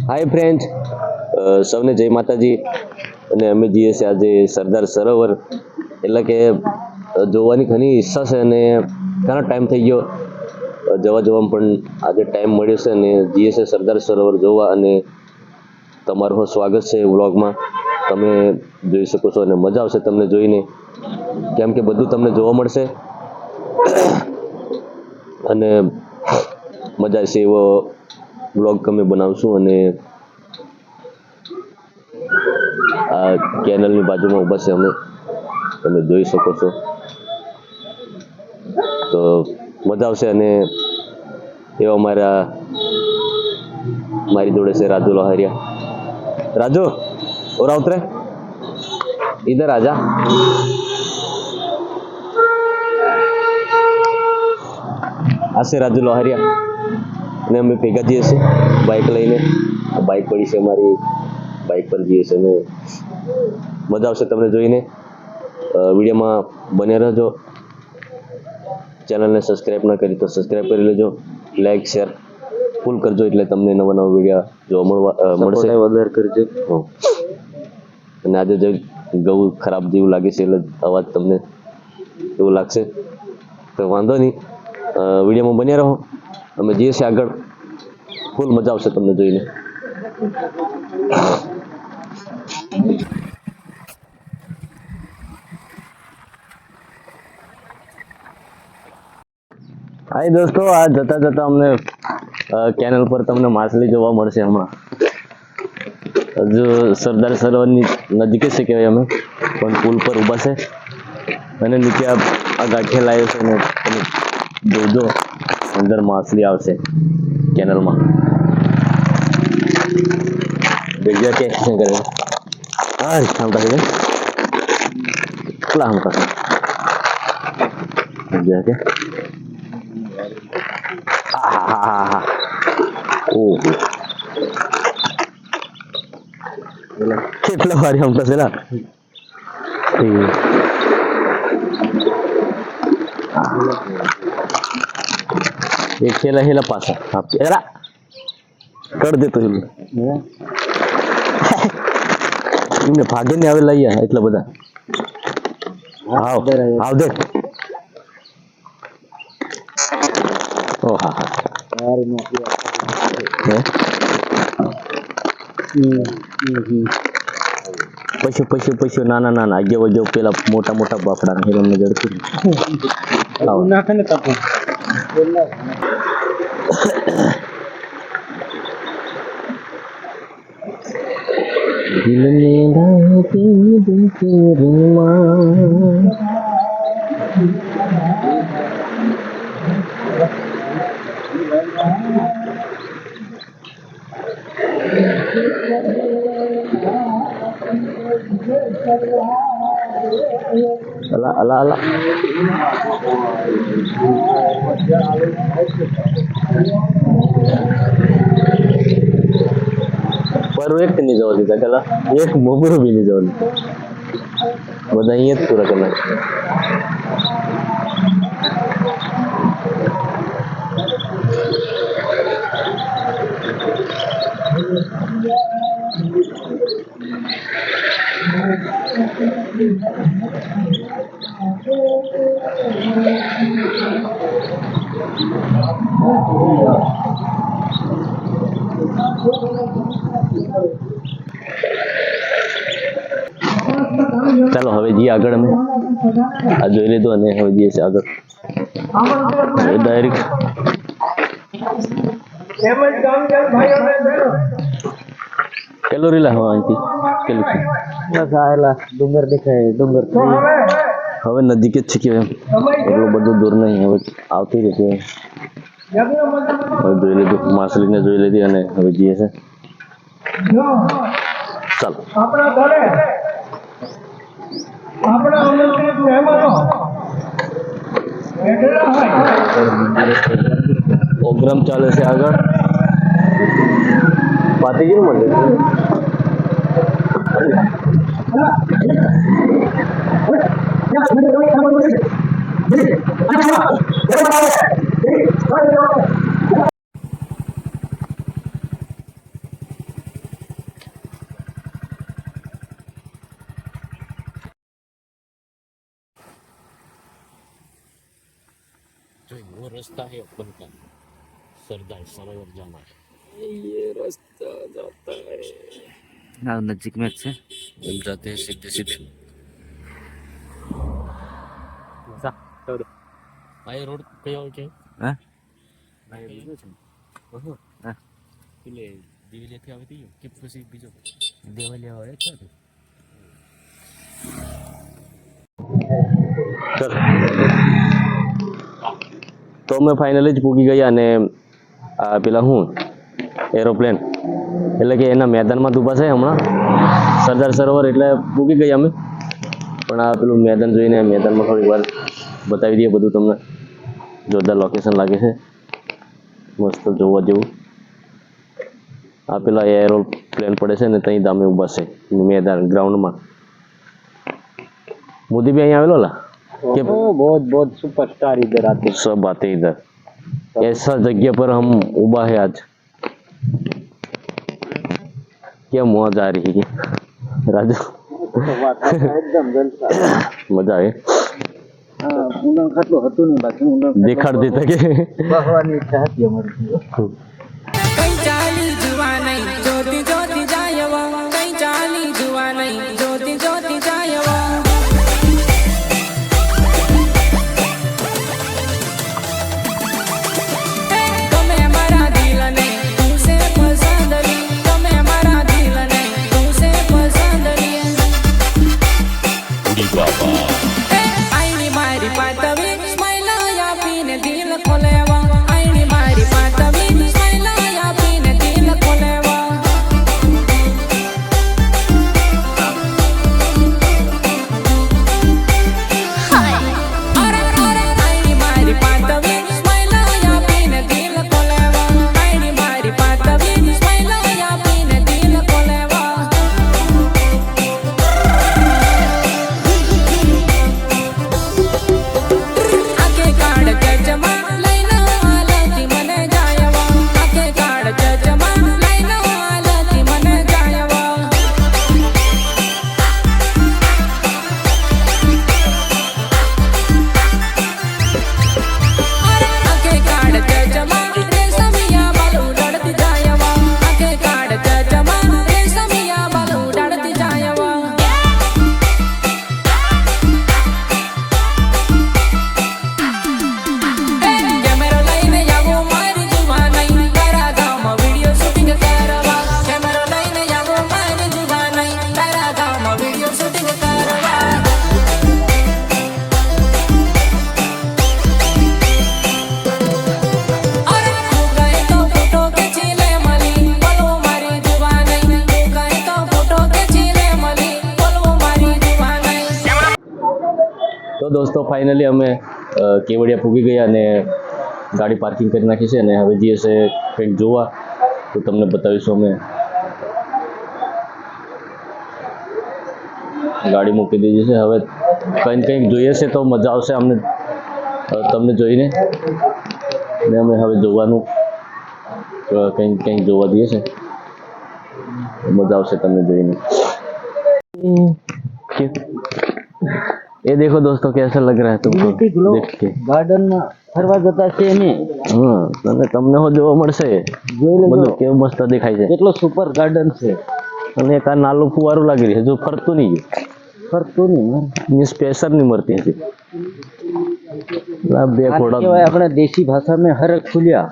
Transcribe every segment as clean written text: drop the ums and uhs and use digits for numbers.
હાય friend, સૌને જય માતાજી. અને અમે જઈએ છીએ આજે સરદાર સરોવર, એટલે કે જોવાની ઘણી ઈચ્છા છે અને ઘણો ટાઈમ થઈ ગયો જવામાં, પણ આજે ટાઈમ મળ્યો છે અને જઈએ છીએ સરદાર સરોવર જોવા. અને તમારું સ્વાગત છે વ્લોગમાં. તમે જોઈ શકો છો અને મજા આવશે તમને જોઈને, કેમ કે બધું તમને જોવા મળશે અને મજા આવશે એવો વ્લોગ અમે બનાવશું. અને આ કેનલની બાજુમાં ઊભા છે અમે, તમે જોઈ શકો છો. તો મજા આવશે. અને એવા મારી જોડે છે રાજુ લોહારિયા. રાજુ ઓર ઉતરે इधर आजा. આશે રાજુ લોહારિયા અને અમે ભેગા જઈએ છીએ બાઇક લઈને. બાઇક પડી છે અમારી, બાઇક પર જઈએ છીએ અને મજા આવશે તમને જોઈને. વિડીયોમાં બન્યા રહેજો. ચેનલને સબસ્ક્રાઈબ ન કરી તો સબસ્ક્રાઈબ કરી લેજો, લાઈક શેર ફૂલ કરજો, એટલે તમને નવા નવા વિડીયો જોવા મળશે. વધારે કરજો. અને આજે જે ગૌ ખરાબ જેવું લાગે છે, એટલે અવાજ તમને એવું લાગશે તો વાંધો નહીં. વિડીયોમાં બન્યા રહો. અમે જઈએ છીએ આગળ, ફૂલ મજા આવશે તમને જોઈને. હાય દોસ્તો, આ જતા જતા અમને કેનલ પર તમને માછલી જોવા મળશે. હમણાં હજુ સરદાર સરોવરની નજીક છે કહેવાય, અમે પણ પુલ પર ઊભા છે અને નીચે આ ગાંઠિયા લાવ્યો છે ને તમે જોજો, અંદર માછલી આવશે કેનલમાં. દેખ્યા કે શું કરે? હા હમતા છે કેટલા હમતા દેખ્યા કે હા. ઓહો, કેટલા વારી હમતા છે ના. એક ખેલા હેલા પાછા એરા કર દે તો એમને ભાગે ને આવે લઈ એટલા બધા. આવ દે. ઓ હા હા પછી નાના આગેવા પેલા મોટા મોટા બાફડા હિરમ જડતું નાખે ને તાપું. અલા પર એક નહીં જવા દીધા પેલા, એક મોગરો બી નહીં જવા દીધા. બધા અહીંયા જ પૂરા કરનાર. ચાલો હવે જઈએ આગળ. અમે આ જોઈ લીધું અને હવે જઈએ છીએ આગળ ડાયરેક્ટ. કેલોરી લા હવા અહીંથી કેલોરી બસ આયેલા ડુંગર દેખાય. ડુંગર હવે નજીક જ છે કે એટલું બધું દૂર નહીં, હવે આવતી રહેશે. હવે જોઈ લીધું, માછલીને જોઈ લીધી અને હવે જઈએ છે. ચાલો પ્રોગ્રામ ચાલે છે આગળ. પાતીજી નું મંદિર जो वो रास्ता है अपन का सरदार सरोवर जाना है ये रास्ता जाता है हाँ नजदीक में से हम जाते हैं सीधे सीधे सा चलो આ રોડ કયો છે हाँ ભાઈ બીજો છે ઓહો हाँ એટલે દિવેલિયાથી આવી હતી કે પછી બીજો देवलिया हो रहे थे ચલ તો અમે ફાઇનલી જ પૂગી ગયા અને આ પેલા હું એરોપ્લેન એટલે કે એના મેદાનમાં જ ઊભા છે હમણાં સરદાર સરોવર એટલે પૂગી ગયા અમે પણ આ પેલું મેદાન જોઈને મેદાનમાં થોડીક વાર બતાવી દઈએ બધું તમને જોરદાર લોકેશન લાગે છે મસ્ત જોવા જેવું આ પેલા એરોપ્લેન પડે છે ને ત્યાં દામે ઊભા છે મેદાન ગ્રાઉન્ડમાં मोदी भी यहाँ आवेलो ला कि बहुत सुपरस्टार इधर आते सब आते इधर ऐसा जगह पर हम उबा है आज क्या मौज आ रही है राजू एकदम जलसा मजा આવે ઊંડાણ ખાટલું હતું નહીં બાકી ઊંડાણ દેખાડ દેતા કે બહવાની ઈચ્છા હતી અમારી કઈ ચાલી જુવા નહીં જોતી જોતી જાયવા કઈ ચાલી જુવા નહીં જોતી જોતી જાયવા તમે મારા દિલને તું સે પસંદ લી તમે મારા દિલને તું સે પસંદ લી ઉડી બાબા આઈની મારી પાતવી સ્માઈલ આપીને દિલ ખોલેવા આઈની મારી પાતવી સ્માઈલ આપીને દિલ ખોલેવા અરે અરે આઈની મારી પાતવી સ્માઈલ આપીને દિલ ખોલેવા આઈની મારી પાતવી સ્માઈલ આપીને દિલ ખોલેવા આકે કાળ ચચમાં લઈને આલતી મને જાયવા આકે કાળ ચચમાં લઈને આલતી મને જાયવા આકે કાળ ચચમાં રેશમિયા બાલ ઉડાડતી જાયવા આકે કાળ ચચમાં રેશમિયા બાલ ઉડાડતી જાયવા કેમેરો લઈને આવો મારી જુવાનઈ તારા ગામમાં વિડિયો શૂટિંગ કરવા કેમેરો લઈને આવો મારી જુવાનઈ તારા ગામમાં વિડિયો શૂટિંગ કરવા અરે તું કહે તો ફોટો ખેંચી લે મલી બોલો મારી જુવાનઈ તું કહે તો ફોટો ખેંચી લે મલી બોલો મારી જુવાનઈ તો દોસ્તો ફાઇનલી અમે કેવડિયા પૂગી ગયા અને ગાડી પાર્કિંગ કરી નાખી છે અને હવે જઈએ છે કંઈક જોવા તો તમને બતાવીશું અમે ગાડી મૂકી દીધી છે હવે કંઈક જોઈએ છે તો મજા આવશે અમને તમને જોઈને ને અમે હવે જોવાનું કંઈક જોવા દઈએ છે મજા આવશે તમને જોઈને ये देखो दोस्तों कैसा लग रहा है तुमको देख के ગાર્ડન માં ફરવા જતા છે ને હા અને તમને હો જોવા મળશે જોઈ લેજો બધું કેવું મસ્ત દેખાય છે કેટલો સુપર ગાર્ડન છે અને એક આ નાલું ફુવારું લાગી રહ્યું છે જો ફરતું નહીં ફરતું નહીં ગયું સ્પેશર નહીં મળતી હજી આ બે આને ઘોડા કહેવાય આપણે દેશી ભાષામાં હરક ફૂલ્યા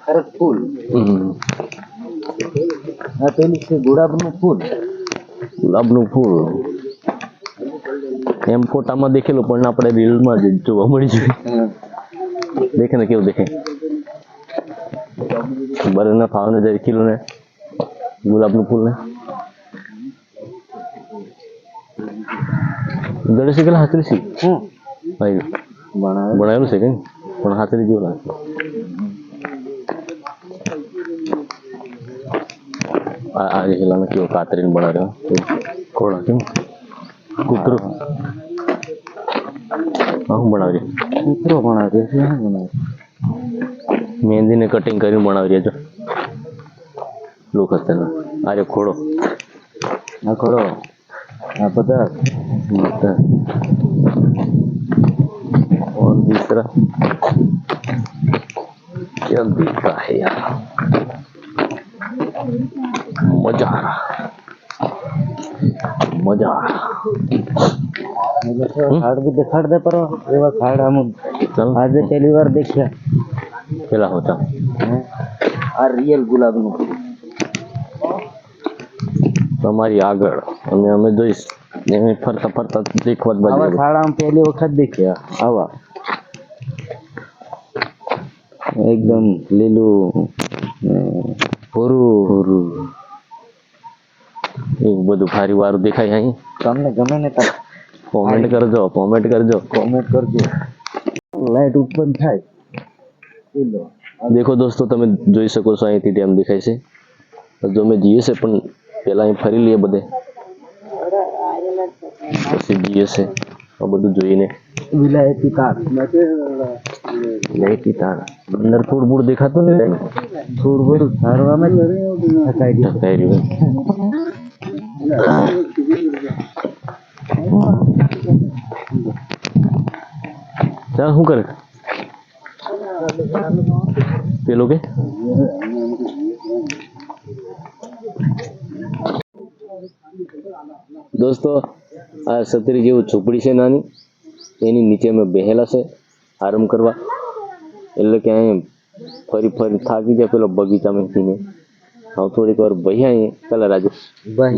હરક ફૂલ આ પેલું છે ગુલાબનું ફૂલ ગુલાબનું ફૂલ એમ ફોટામાં દેખેલું પણ આપણે રીલમાં જ જોવા મળી જોઈએ દેખે ને કેવું દેખે બરને ફાવને જાય કિલો ને ગુલાબનું ફૂલ ને દડસી કેટલા હાથરી છે ભાઈ બનાવેલું છે કે પણ હાથરી જેવું લાગે આ હેલાને કેવો કાતરીને બનાવ્યો ઘોડા કેમ કૂતરો હું બનાવી કૂતરો બનાવ્યો છે શું બનાવ્યો મહેંદીને કટિંગ કરીને બનાવી રહ્યા છો લુક હશે ને આરે ઘોડો આ ઘોડો हाँ 50। और दूसरा क्या दिख रहा है यार, मजा आ रहा, मजा आ रहा। खाड़ भी देखाड़ दे पर एवा खाड़ हम चल आज पहली बार देखा પેલા હોતા आ रियल गुलाब નું તમારી આગળ અને અમે જોઈશ એમ ફરતા ફરતા દેખવા જ આવા બાજુ શાળા में पहली वक्त देख्या आवा एकदम લીલું પૂરું એવું બધું ભારી વારું દેખાય અહીં. તમને ગમે ને તા કોમેન્ટ કરજો, કોમેન્ટ કરજો. કોમેન્ટ કરજો લાઈટ ઉત્પન્ન થાય દેખો દોસ્તો, તમે જોઈ શકો છો અહીંથી ડેમ દેખાય છે. જો અમે જઈએ છે પણ પહેલા અહીં ફરી લઈએ બધે, પછી જઈએ છે આ બધું જોઈને. વિલાયતી તાર લાઈટી તાર અંદર થોડું બૂડ દેખાતું ને, થોડું બધું ધારવામાં ઢકાઈ રહ્યું. ચાલ શું કરે પેલો કે દોસ્તો, આ છત્રી જેવું ઝૂંપડી છે નાની, એની નીચે અમે બેહેલા છે આરામ કરવા. એટલે કે અહીં ફરી ફરી થાકી જાય પેલો બગીચામાં પીને. હવે થોડીક વાર ભાઈ અહીં પેલા રાજુ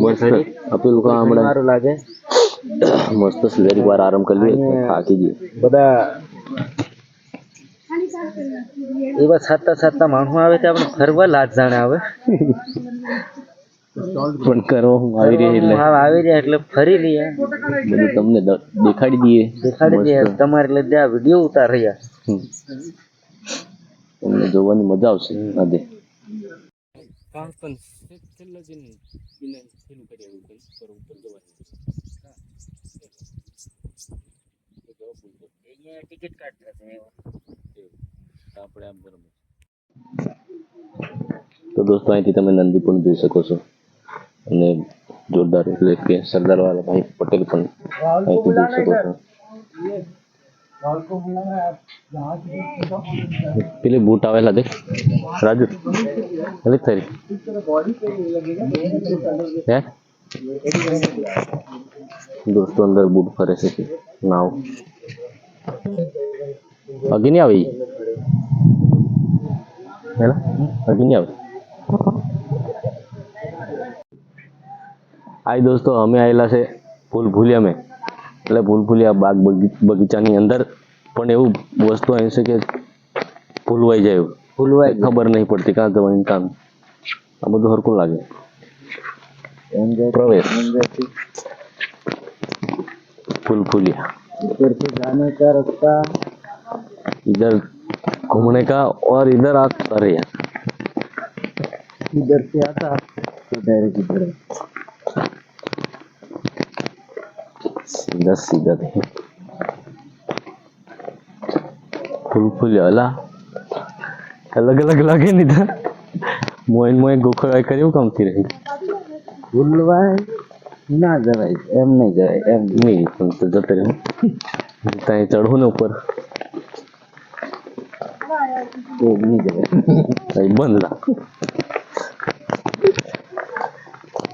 મસ્ત પેલું કામ હમણાં સારું લાગે મસ્ત થોડીક વાર આરામ કરી લઈએ, થાકી જઈએ. બધા એવા સાતા સાતા માણસો આવે તે આપણે ફરવા લાજ જાણે આવે પણ કરવા હું આવી રહી એટલે આવી રહ્યા એટલે ફરી લઈએ બધું તમને દેખાડી દઈએ. દેખાડી દઈએ તમારે એટલે ત્યાં વિડીયો ઉતાર રહ્યા તમને જોવાની મજા આવશે. આજે ટિકિટ કાઢતા આપણે આમ બરોબર. તો દોસ્તો, અહીંથી તમે નંદી પણ જોઈ શકો છો અને જોરદાર એટલે કે સરદાર વલ્લભભાઈ પટેલ પણ અહીંથી જોઈ શકો છો. પેલી બૂટ આવેલા દેખ રાજુ, એટલે થઈ હે દોસ્તો, અંદર બૂટ ફરે છે નાવ અગી નહીં આવે હેલા અગી નહીં આવે. આઈ દોસ્તો, અમે આવેલા છે ભૂલભુલિયામાં. એટલે ભૂલભુલિયા બાગ બગીચાની અંદર પણ એવું વસ્તુ અહીં છે કે ભૂલવાઈ જાય, ફૂલવાય ખબર નહીં પડતી કાં જવાની કામ. આ બધું હરકું લાગે. प्रवेश फुलफुलिया, इधर से जाने का रास्ता, इधर घूमने का और इधर आप अरे यार इधर से आता तो डायरेक्ट इधर सीधा सीधा देखिए फुलफुलिया अला अलग अलग लागे नहीं था. મોઈન મોઈ ગોખડાઈ કર્યું કામથી રહી ભૂલવાય ના જવાય એમ નહીં જવાય એમ નહીં પણ તો જતો રહ્યો ત્યાં ચડવું ને ઉપર તો નહીં જવાય અહીં બંધ લા.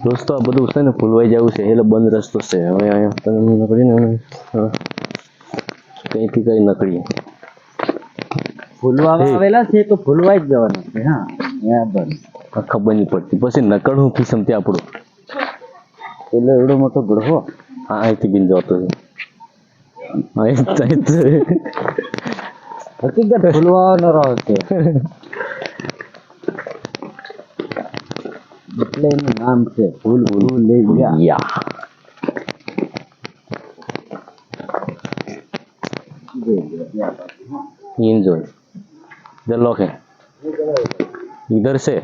દોસ્તો આ બધું છે ને ભૂલવાઈ જવું છે એટલે બંધ રસ્તો છે. હવે અહીંયા તમે નકળીને અમે કંઈથી કઈ નકળીએ. ભૂલવામાં આવેલા છે તો ભૂલવાઈ જ જવાના છે. હા ત્યાં બંધ ખબર નહીં પડતી પછી નકળવું કિસમથી આપણું એટલે એવડો મોટો ગઢો હા અહીંથી બિન જતો હકીકત ભૂલવાનો રહો છે એટલે એનું નામ છે ભૂલ ભૂલ લઈ ગયા યા एंजॉय इधर लॉक है इधर से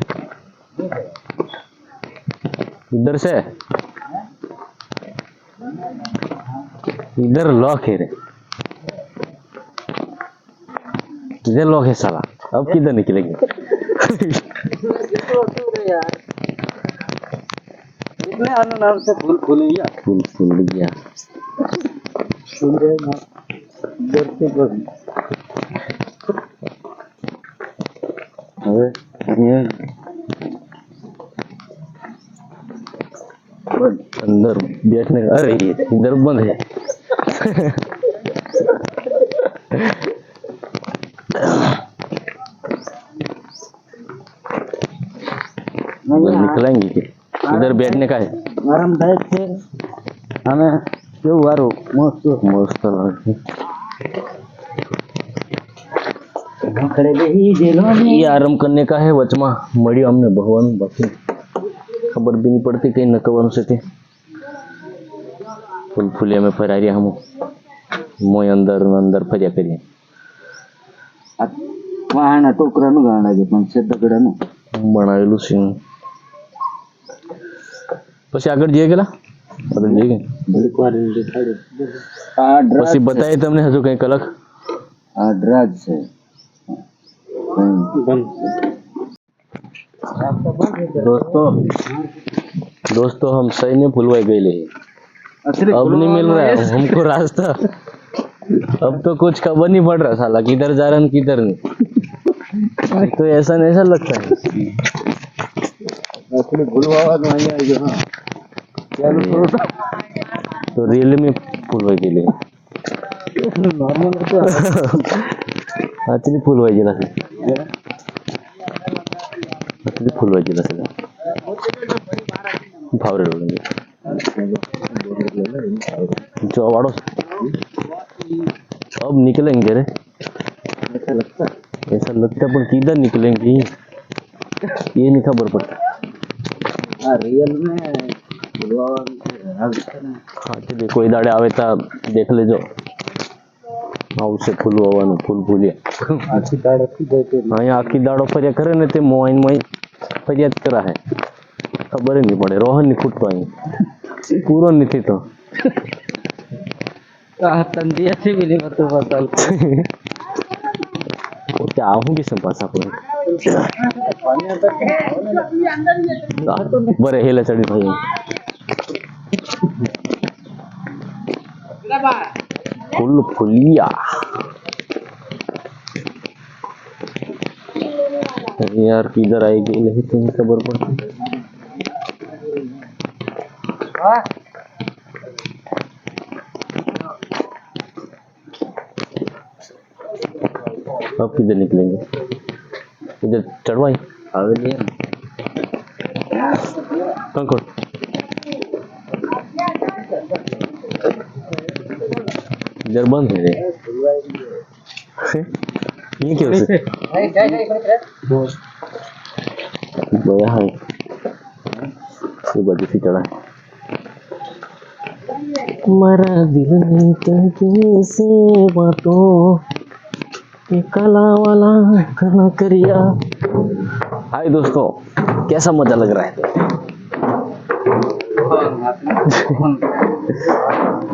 इधर लॉक है रे इधर लॉक है साला अब किधर निकलेंगे એટલે આનું નામ છે ભૂલ ભૂલૈયા फूल फूल गया હવે અહીંયા अंदर बैठने का, अरे इधर बंद है। निकलेंगे कि इधर बैठने का है। આરામદાયક છે અને કેવું સારું મસ્ત मस्त लागे। ખડે બેહી જેલો ये आराम करने का है। वचमा मड़ी हमने भगवान बाकी खबर भी नहीं पड़ती कहीं न कवन से थे। फूल फूलिया में फरारिया हम मोय अंदर न अंदर फरिया करिए। વાહના ટોકરાનું ગાણ લાગે પણ છે દગડાનું બનાવેલું છે પછી આગળ જઈએ ગયેલા આગળ જઈએ ગયા ઘડીક વાર એને દેખાડ્યું. આ ડ્રાજ પછી છે. બતાય તમને હજુ કંઈક અલગ। આ ડ્રાજ છે दोस्तों हम सही में फुलवाई गए ले। अब नहीं मिल रहा है हमको रास्ता। अब तो कुछ खबर नहीं पड़ रहा साला किधर जा रहा है किधर नहीं। तो ऐसा नहीं ऐसा लगता है। तो रियल में फुलवाई गए ले actually फुलवाई जिला से actually फुलवाई जिला से भावरे लोगे जो वाड़ो अब निकलेंगे रे ऐसा लगता है पर किधर निकलेंगे ये नहीं खबर पड़ता। આ રિયલ में हाँ चलिए कोई दाड़े आवे ता देख ले जो આવશે ફૂલ હોવાનું ફૂલ ફૂલ્યા આખી દાડ આખી જાય તે અહીંયા આખી દાડો ફર્યા કરે ને તે મોઈન મોઈ ફરિયાદ કરા હે ખબર નહીં પડે રોહન ની ખૂટતો અહીં પૂરો નથી તો આ તંદિયા છે બી મત બતાલ તે આવું કે સંપાસ આપણે બરે હેલે ચડી ભાઈ फुल फुलिया यार किधर आएगी नहीं तो खबर पड़ती। अब किधर निकलेंगे इधर चढ़वाई આવેલી એમ कंकोड़ इधर बंद है रे ये क्या है गया है ये बाजू से चढ़ा है मरा दिल ने कैसे बातों ये काला वाला करना करिया। हाय दोस्तों कैसा मजा लग रहा है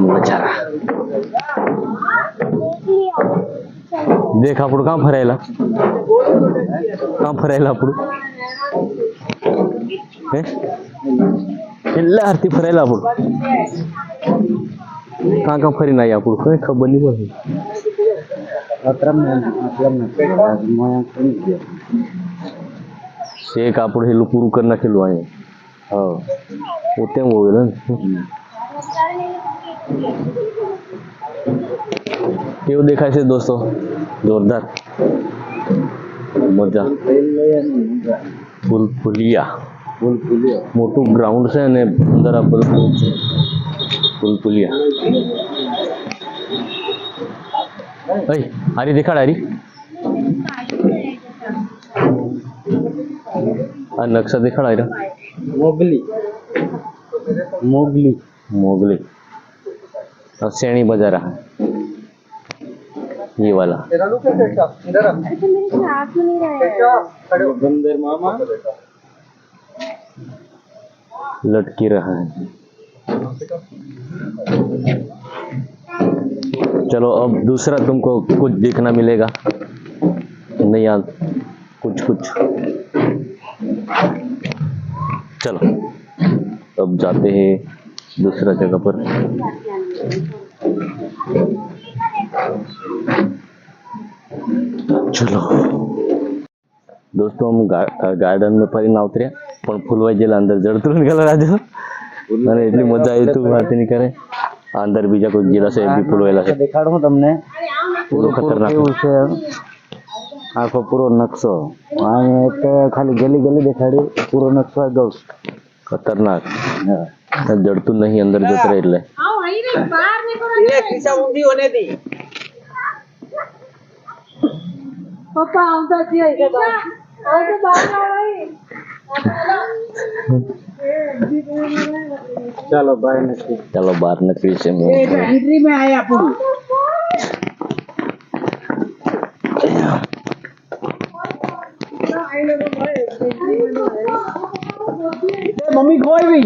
मजा रहा देख આપણું કામ ફરાયેલા આપણું હે એટલે આરતી ફરાયેલા આપણું કાં ફરીને આવી આપણું કઈ ખબર નહીં પડતી શેક આપણું હેલું પૂરું કરી નાખેલું અહીંયા હા પોતે હોવેલ ને કેવું દેખાય છે દોસ્તો જોરદાર મજા ફૂલ ફૂલિયા મોટું ગ્રાઉન્ડ છે અને અંદર આ બધું છે ફૂલ ફૂલિયા ભાઈ હારી દેખાડ હારી આ નકશા દેખાડ હારી મોગલી मोगली और सैनी बाजार है ये वाला बंदर मामा लटकी रहा है। चलो अब दूसरा तुमको कुछ देखना मिलेगा नहीं याद कुछ कुछ। चलो अब जाते हैं दूसरा जगह पर। चलो दोस्तों, हम गार्डन में फरीने आवतर्या पण फूलवाई जेला अंदर जड़તું નીકળવા રાજુ અને એટલી મજા આવી તું વાત નહીં કરે. આ અંદર બીજા કોઈ ગીરા છે એ બી ફૂલવાયેલા છે. દેખાડું તમને પૂરો ખતરનાક. કેવું છે આખો પૂરો નકશો. અહીંયા એક ખાલી ગલી ગલી દેખાડી, પૂરો નકશો ગૌ. ખતરનાક. હા. જડતું નહીં અંદર જતો રહે એટલે. પપ્પા આવતા છે કે બહાર આવતો બહાર ચાલો બાય નથી. ચાલો બહાર નીકળી છે. एंट्री में आए अपन मम्मी खोई भी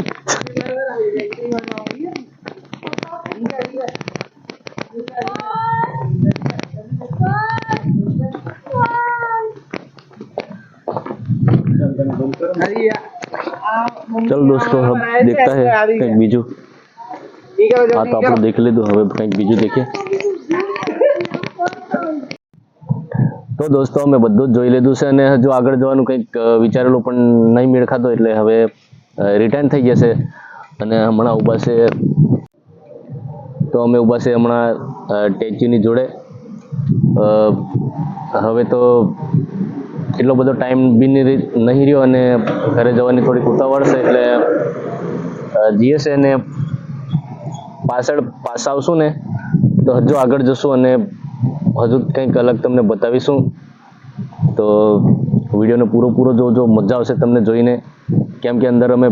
चलो दोस्तों, अब देखता है કંઈક બીજું. હા તો આપણે દેખ લીધું, હવે કંઈક બીજું દેખીએ. તો દોસ્તો, અમે બધું જ જોઈ લીધું છે અને હજુ આગળ જવાનું કંઈક વિચારેલું પણ નહીં મેળ ખાતો એટલે હવે રિટર્ન થઈ જશે. અને હમણાં ઊભા છે, તો અમે ઊભા છે હમણાં ટેચ્યુની જોડે. હવે તો એટલો બધો ટાઈમ બી નહીં રહ્યો અને ઘરે જવાની થોડીક ઉતાવળ છે એટલે જઈએ છે અને પાછળ પાછા આવશું ને તો હજુ આગળ જશું અને હજુ કંઈક અલગ તમને બતાવીશું. તો વિડીયોને પૂરો જોજો, મજા આવશે તમને જોઈને. કેમ કે અંદર અમે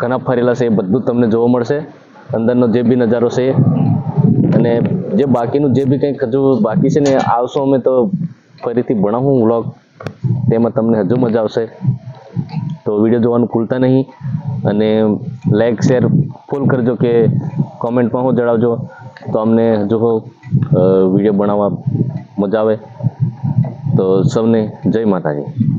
ઘણા ફરેલા છે, એ બધું તમને જોવા મળશે. અંદરનો જે બી નજારો છે અને જે બાકીનું જે બી કંઈક હજુ બાકી છે ને આવશું અમે તો ફરીથી બનાવું વ્લોગ, તેમાં તમને હજુ મજા આવશે. તો વિડીયો જોવાનું ભૂલતા નહીં અને લાઈક શેર ફૂલ કરજો કે કોમેન્ટમાં હું જણાવજો તો અમને હજુ વિડીયો બનાવવા મજા આવે. તો સૌને જય માતાજી.